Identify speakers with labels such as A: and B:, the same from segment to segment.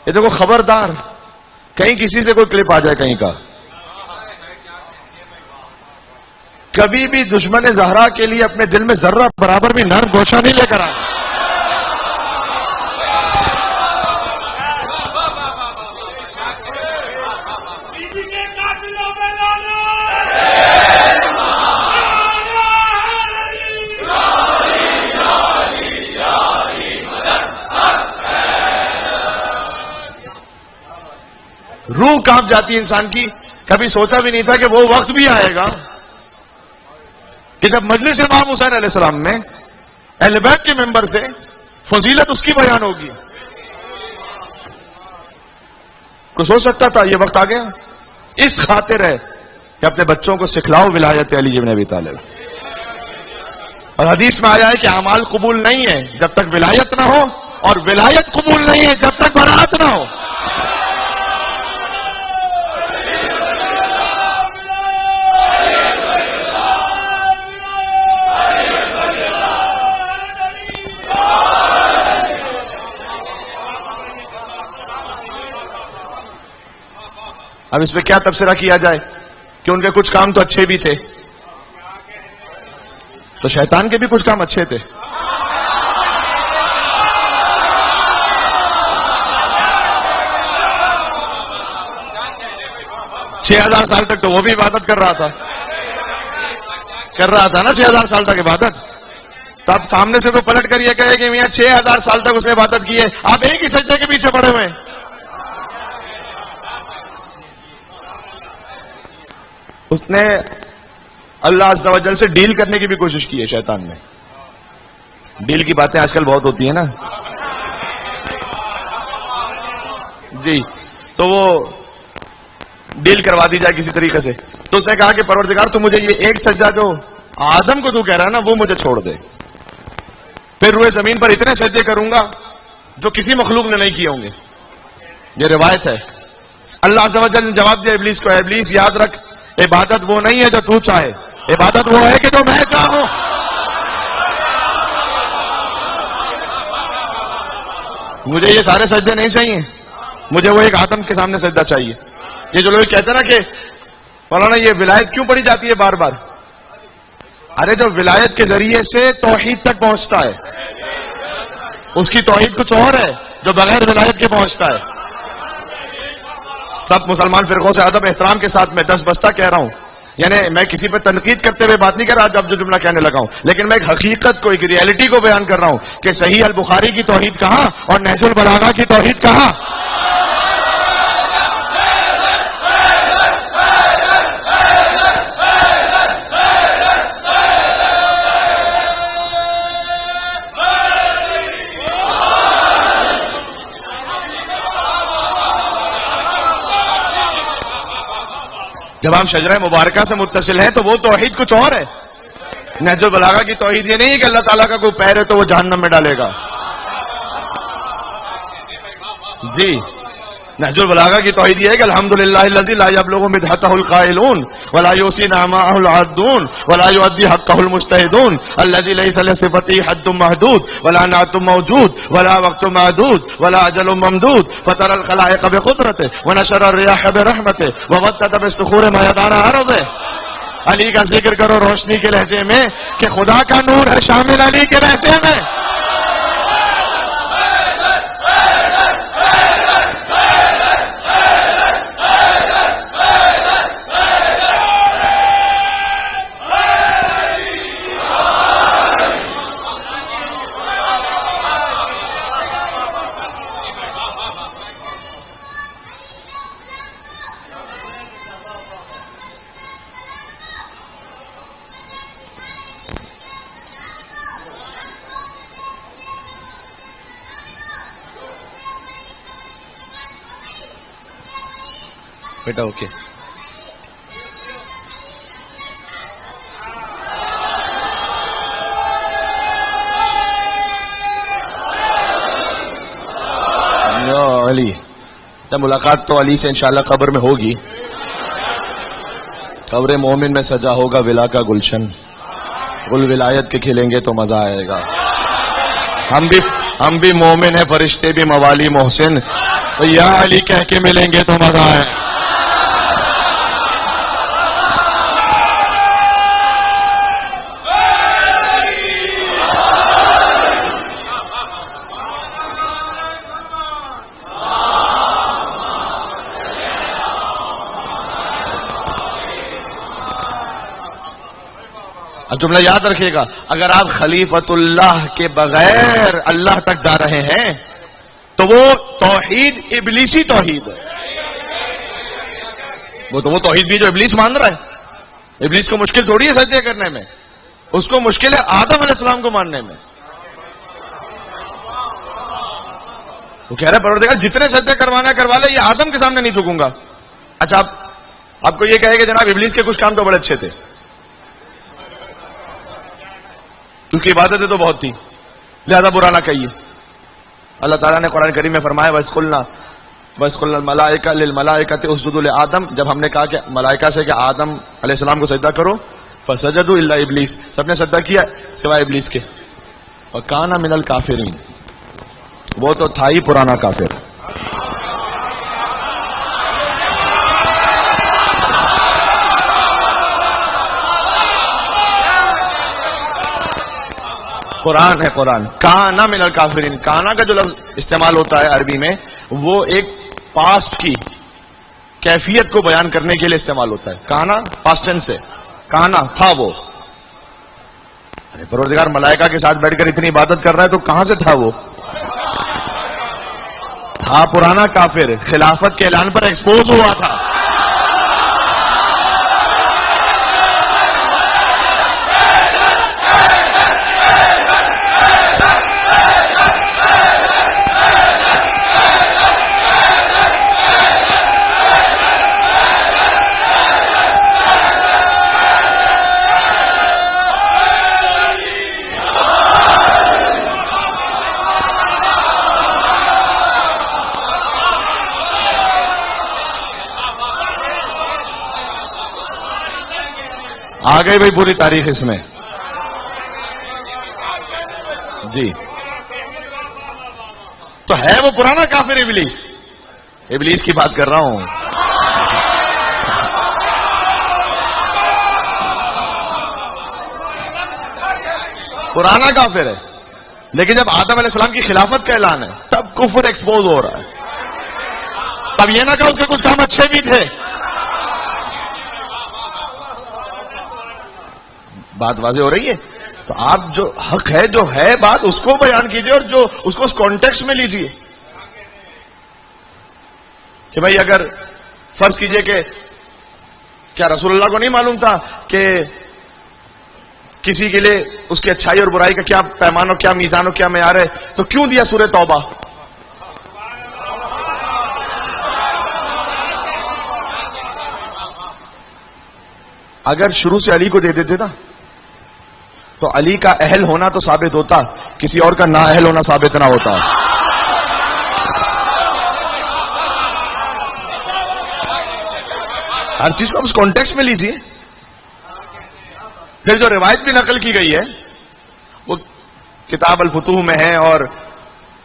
A: یہ دیکھو خبردار کہیں کسی سے کوئی کلپ آ جائے کہیں کا، کبھی بھی دشمن زہرا کے لیے اپنے دل میں ذرہ برابر بھی نرم گوشہ نہیں لے کر آئے. روح کانپ جاتی ہے انسان کی. کبھی سوچا بھی نہیں تھا کہ وہ وقت بھی آئے گا کہ جب مجلس امام حسین علیہ السلام میں اہل بیت کے ممبر سے فضیلت اس کی بیان ہوگی. کوئی سوچ سکتا تھا یہ وقت آ گیا؟ اس خاطر ہے کہ اپنے بچوں کو سکھلاؤ ولایت علی بن ابی طالب. اور حدیث میں آیا ہے کہ اعمال قبول نہیں ہے جب تک ولایت نہ ہو، اور ولایت قبول نہیں ہے جب تک برات نہ ہو. اب اس پہ کیا تبصرہ کیا جائے کہ ان کے کچھ کام تو اچھے بھی تھے، تو شیطان کے بھی کچھ کام اچھے تھے. چھ 6000 سال تک تو وہ بھی عبادت کر رہا تھا نا 6000 سال تک عبادت. تو اب سامنے سے تو پلٹ کر یہ کہے کہ میاں 6000 سال تک اس نے عبادت کی ہے، آپ ایک ہی سجدے کے پیچھے پڑے ہوئے ہیں. اس نے اللہ عز و جل سے ڈیل کرنے کی بھی کوشش کی ہے شیطان نے. ڈیل کی باتیں آج کل بہت ہوتی ہیں نا جی، تو وہ ڈیل کروا دی جائے کسی طریقے سے. تو اس نے کہا کہ پروردگار تو مجھے یہ ایک سجدہ جو آدم کو تو کہہ رہا ہے نا وہ مجھے چھوڑ دے، پھر روئے زمین پر اتنے سجدے کروں گا جو کسی مخلوق نے نہیں کیے ہوں گے. یہ روایت ہے. اللہ عز و جل نے جواب دیا ابلیس کو، ابلیس یاد رکھ عبادت وہ نہیں ہے جو تو چاہے، عبادت وہ ہے کہ جو میں چاہوں. مجھے یہ سارے سجدے نہیں چاہیے، مجھے وہ ایک آدم کے سامنے سجدہ چاہیے. یہ جو لوگ کہتے ہیں نا کہ مولانا یہ ولایت کیوں پڑھی جاتی ہے بار بار، ارے جو ولایت کے ذریعے سے توحید تک پہنچتا ہے اس کی توحید کچھ اور ہے جو بغیر ولایت کے پہنچتا ہے. سب مسلمان فرقوں سے ادب احترام کے ساتھ میں 10 بستہ کہہ رہا ہوں، یعنی میں کسی پر تنقید کرتے ہوئے بات نہیں کر رہا جب جو جملہ کہنے لگا ہوں، لیکن میں ایک حقیقت کو، ایک ریئلٹی کو بیان کر رہا ہوں کہ صحیح البخاری کی توحید کہاں اور نہج البلاغہ کی توحید کہاں. جب ہم شجرہ مبارکہ سے متصل ہیں تو وہ توحید کچھ اور ہے. نہج البلاغہ کی توحید یہ نہیں ہے کہ اللہ تعالیٰ کا کوئی پیر ہے تو وہ جہنم میں ڈالے گا. جی نہج البلاغہ کی توحید یہ ہے کہ الحمدللہ الذی لا یبلغ مدحتہ القائلون ولا یحصی نعماءہ العادون ولا یؤدی حقہ المجتہدون الذی لیس لصفته حد محدود ولا نعت موجود ولا وقت معدود ولا اجل ممدود فطر الخلائق بقدرته ونشر الرياح برحمته ومدد بالصخور میدان ارضه. علی کا ذکر کرو روشنی کے لہجے میں کہ خدا کا نور ہے شامل علی کے لہجے میں. بیٹا اوکے یا علی. ملاقات تو علی سے انشاءاللہ قبر میں ہوگی. قبر مومن میں سجا ہوگا ولا کا گلشن، گل ولایت کے کھلیں گے تو مزہ آئے گا. ہم بھی مومن ہیں، فرشتے بھی موالی محسن، تو یا علی کہہ کے ملیں گے تو مزہ ہے۔ جملہ یاد رکھیے گا، اگر آپ خلیفۃ اللہ کے بغیر اللہ تک جا رہے ہیں تو وہ توحید ابلیسی توحید ہے۔ وہ توحید بھی جو ابلیس مان رہا ہے، ابلیس کو مشکل تھوڑی ہے سجدے کرنے میں، اس کو مشکل ہے آدم علیہ السلام کو ماننے میں۔ وہ کہہ رہا ہے پروردگار جتنے سجدے کروانا کروا لے، یہ آدم کے سامنے نہیں جھکوں گا۔ اچھا آپ کو یہ کہے کہ جناب ابلیس کے کچھ کام تو بڑے اچھے تھے، اس کی عبادتیں تو بہت تھی، لہذا برا نہ کہیے۔ اللہ تعالیٰ نے قرآن کریم میں فرمایا وَإِذْ قُلْنَا الْمَلَائِكَةَ لِلْمَلَائِكَةِ اسْجُدُوا لِآدَمَ، جب ہم نے کہا کہ ملائکہ سے کہ آدم علیہ السلام کو سجدہ کرو، فَسَجَدُوا إِلَّا إِبْلِيسَ، سب نے سجدہ کیا سوائے ابلیس کے، وَكَانَ مِنَ الْكَافِرِينَ، وہ تو تھا ہی پرانا کافر۔ قرآن ہے قرآن، کانا من الکافرین، کانا کا جو لفظ استعمال ہوتا ہے عربی میں وہ ایک پاسٹ کی کیفیت کو بیان کرنے کے لیے استعمال ہوتا ہے۔ کانا پاسٹ ٹینس سے، کانا تھا وہ۔ ارے پروردگار ملائکہ کے ساتھ بیٹھ کر اتنی عبادت کر رہا ہے تو کہاں سے تھا وہ؟ تھا پرانا کافر، خلافت کے اعلان پر ایکسپوز ہوا تھا۔ آ گئی بھائی پوری تاریخ اس میں جی۔ تو ہے وہ پرانا کافر ابلیس، ابلیس کی بات کر رہا ہوں۔ پرانا کافر ہے، لیکن جب آدم علیہ السلام کی خلافت کا اعلان ہے تب کفر ایکسپوز ہو رہا ہے۔ تب یہ نہ کہ اس کے کچھ کام اچھے بھی تھے۔ بات واضح ہو رہی ہے؟ تو آپ جو حق ہے، جو ہے بات، اس کو بیان کیجئے اور جو اس کو اس کانٹیکسٹ میں لیجئے کہ بھائی اگر فرض کیجئے کہ کیا رسول اللہ کو نہیں معلوم تھا کہ کسی کے لیے اس کی اچھائی اور برائی کا کیا پیمانہ اور کیا میزان اور کیا معیار ہے، تو کیوں دیا سورہ توبہ؟ اگر شروع سے علی کو دے دیتے نا تو علی کا اہل ہونا تو ثابت ہوتا، کسی اور کا نا اہل ہونا ثابت نہ ہوتا۔ ہر چیز کو اس کانٹیکسٹ میں لیجیے۔ پھر جو روایت بھی نقل کی گئی ہے وہ کتاب الفتوح میں ہے اور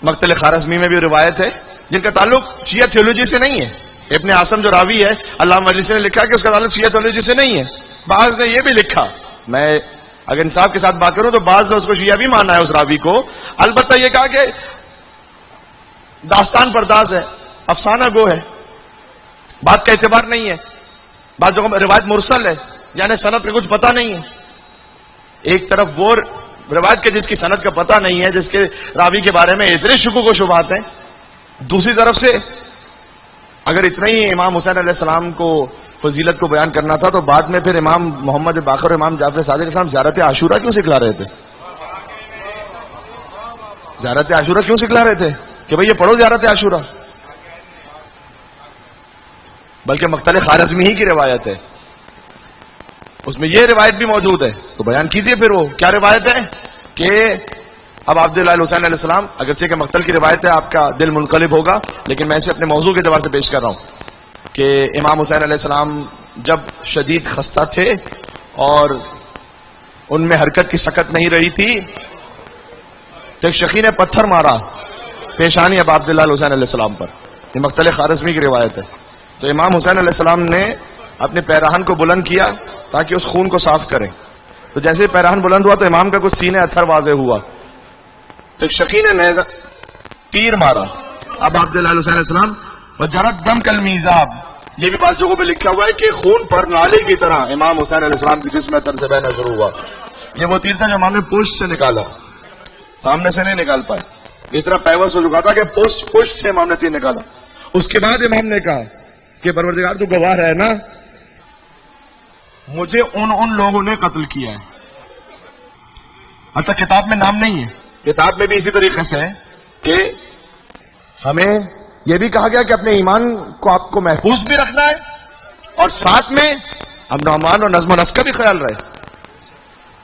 A: مقتل خارزمی میں بھی روایت ہے جن کا تعلق شیعہ تھیولوجی سے نہیں ہے۔ ابن عاصم جو راوی ہے، علامہ مجلسی نے لکھا کہ اس کا تعلق شیعہ تھیولوجی سے نہیں ہے۔ بعض نے یہ بھی لکھا، میں اگر انصاف کے ساتھ بات کروں تو بعض نے اس کو شیعہ بھی مانا ہے اس راوی کو، البتہ یہ کہا کہ داستان پرداز ہے، افسانہ گو ہے، بات کا اعتبار نہیں ہے۔ بعض جگہوں میں روایت مرسل ہے، یعنی سند کا کچھ پتہ نہیں ہے۔ ایک طرف وہ روایت کے جس کی سند کا پتہ نہیں ہے، جس کے راوی کے بارے میں اتنے شکوک و شبہات ہیں، دوسری طرف سے اگر اتنا ہی امام حسین علیہ السلام کو فضیلت کو بیان کرنا تھا تو بعد میں پھر امام محمد باقر اور امام جعفر صادق علیہ السلام زیارت عاشورہ کیوں سکھلا رہے تھے؟ زیارت عاشورہ کیوں سکھلا رہے تھے کہ بھئی یہ پڑھو زیارت عاشورہ؟ بلکہ مقتل خارزمی ہی کی روایت ہے، اس میں یہ روایت بھی موجود ہے، تو بیان کیجئے پھر وہ کیا روایت ہے کہ اب عبداللہ حسین علیہ السلام، اگرچہ کہ مقتل کی روایت ہے، آپ کا دل منقلب ہوگا، لیکن میں اسے اپنے موضوع کے اعتبار سے پیش کر رہا ہوں کہ امام حسین علیہ السلام جب شدید خستہ تھے اور ان میں حرکت کی سکت نہیں رہی تھی تو ایک شقی نے پتھر مارا پیشانی ابا عبداللہ حسین علیہ السلام پر. یہ مقتل خارزمی کی روایت ہے. تو امام حسین علیہ السلام نے اپنے پیراہن کو بلند کیا تاکہ اس خون کو صاف کرے. تو جیسے ہی پیراہن بلند ہوا تو امام کا کچھ سینے اتھر واضح ہوا. تو ایک شقی نے تیر مارا ابا عبداللہ حسین علیہ السلام وجرت دم کالمیزاب. یہ بھی بعض جگہوں پہ لکھا ہوا ہے کہ خون پر نالے کی طرح امام حسین علیہ السلام کی جسم اتر سے بہنا شروع ہوا. یہ وہ تیر تھا جو امام نے پشت سے نکالا, سامنے سے نہیں نکال پائے. اتنا پیوس ہو چکا تھا کہ پشت سے امام نے تیر نکالا. اس کے بعد امام نے کہا کہ پروردگار تو گواہ ہے نا, مجھے ان لوگوں نے قتل کیا ہے. حتیٰ کتاب میں نام نہیں ہے. کتاب میں بھی اسی طریقے سے ہے کہ ہمیں یہ بھی کہا گیا کہ اپنے ایمان کو آپ کو محفوظ بھی رکھنا ہے اور ساتھ میں امن و امان اور نظم و نسق کا بھی خیال رہے.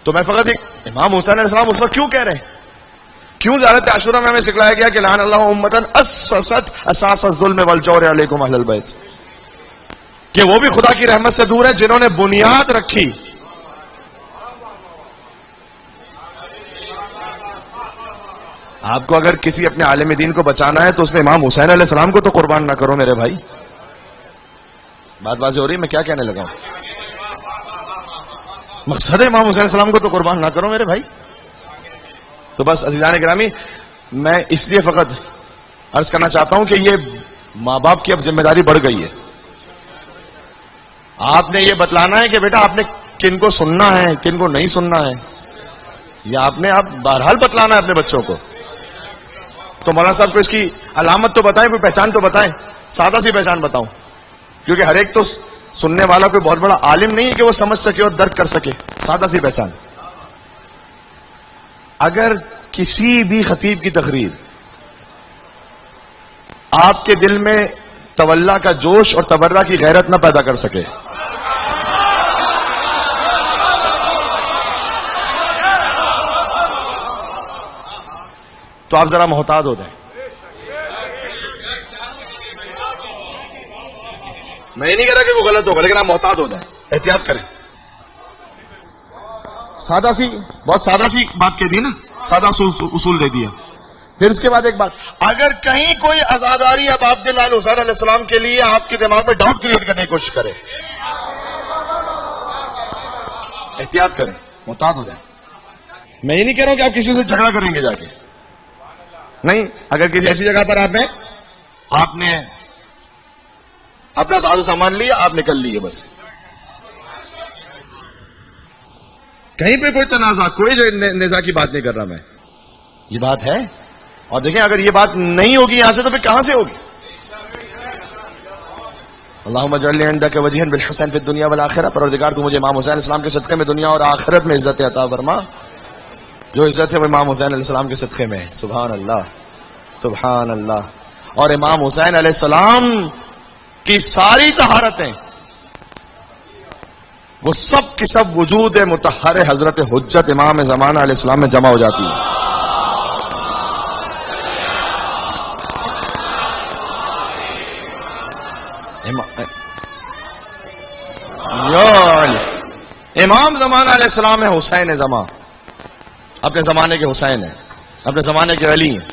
A: تو میں فقط ایک امام حسین علیہ السلام اس وقت کیوں کہہ رہے ہیں, کیوں زیارت عاشوراء میں ہمیں سکھلایا گیا کہ لعن اللہ امتن اسست اساس الظلم والجور علیکم اہل البیت, کہ وہ بھی خدا کی رحمت سے دور ہے جنہوں نے بنیاد رکھی. آپ کو اگر کسی اپنے عالم دین کو بچانا ہے تو اس میں امام حسین علیہ السلام کو تو قربان نہ کرو میرے بھائی. بات واضح ہو رہی ہے میں کیا کہنے لگا ہوں؟ مقصد ہے امام حسین علیہ السلام کو تو قربان نہ کرو میرے بھائی. تو بس عزیزان گرامی, میں اس لیے فقط عرض کرنا چاہتا ہوں کہ یہ ماں باپ کی اب ذمہ داری بڑھ گئی ہے. آپ نے یہ بتلانا ہے کہ بیٹا آپ نے کن کو سننا ہے کن کو نہیں سننا ہے, یہ آپ نے بہرحال بتلانا ہے اپنے بچوں کو. تو مولانا صاحب کو اس کی علامت تو بتائیں, کوئی پہچان تو بتائیں, سادہ سی پہچان بتاؤں, کیونکہ ہر ایک تو سننے والا کوئی بہت بڑا عالم نہیں ہے کہ وہ سمجھ سکے اور درک کر سکے. سادہ سی پہچان. اگر کسی بھی خطیب کی تقریر آپ کے دل میں تولا کا جوش اور تبرہ کی غیرت نہ پیدا کر سکے, تو آپ ذرا محتاط ہو جائیں. میں یہ نہیں کہہ رہا کہ وہ غلط ہوگا, لیکن آپ محتاط ہو جائیں, احتیاط کریں. سادہ سی, بہت سادہ سی بات کہہ دی نا, سادہ اصول دے دیا. پھر اس کے بعد ایک بات, اگر کہیں کوئی عزاداری اب عبداللہ حسین علیہ السلام کے لیے آپ کے دماغ میں ڈاؤٹ کریٹ کرنے کی کوشش کرے, احتیاط کریں, محتاط ہو جائیں. میں یہ نہیں کہہ رہا ہوں کہ آپ کسی سے جھگڑا کریں گے جا کے, نہیں. اگر کسی ایسی جگہ پر آپ نے اپنا ساز و سامان لیا, آپ نکل لیے, بس کہیں پہ کوئی تنازع, کوئی نزاع کی بات نہیں کر رہا میں. یہ بات ہے, اور دیکھیں اگر یہ بات نہیں ہوگی یہاں سے تو پھر کہاں سے ہوگی؟ اللہم اجعل لی عندک وجہا بالحسن فی الدنیا والآخرہ. پروردگار تو مجھے امام حسین علیہ السلام کے صدقے میں دنیا اور آخرت میں عزت عطا فرما. جو عزت ہے وہ امام حسین علیہ السلام کے صدقے میں ہے. سبحان اللہ, سبحان اللہ. اور امام حسین علیہ السلام کی ساری طہارتیں وہ سب کی سب وجود مطہر حضرت حجت امام زمانہ علیہ السلام میں جمع ہو جاتی ہے. امام زمانہ علیہ السلام ہے حسین زمان, اپنے زمانے کے حسین ہیں, اپنے زمانے کے علی ہیں.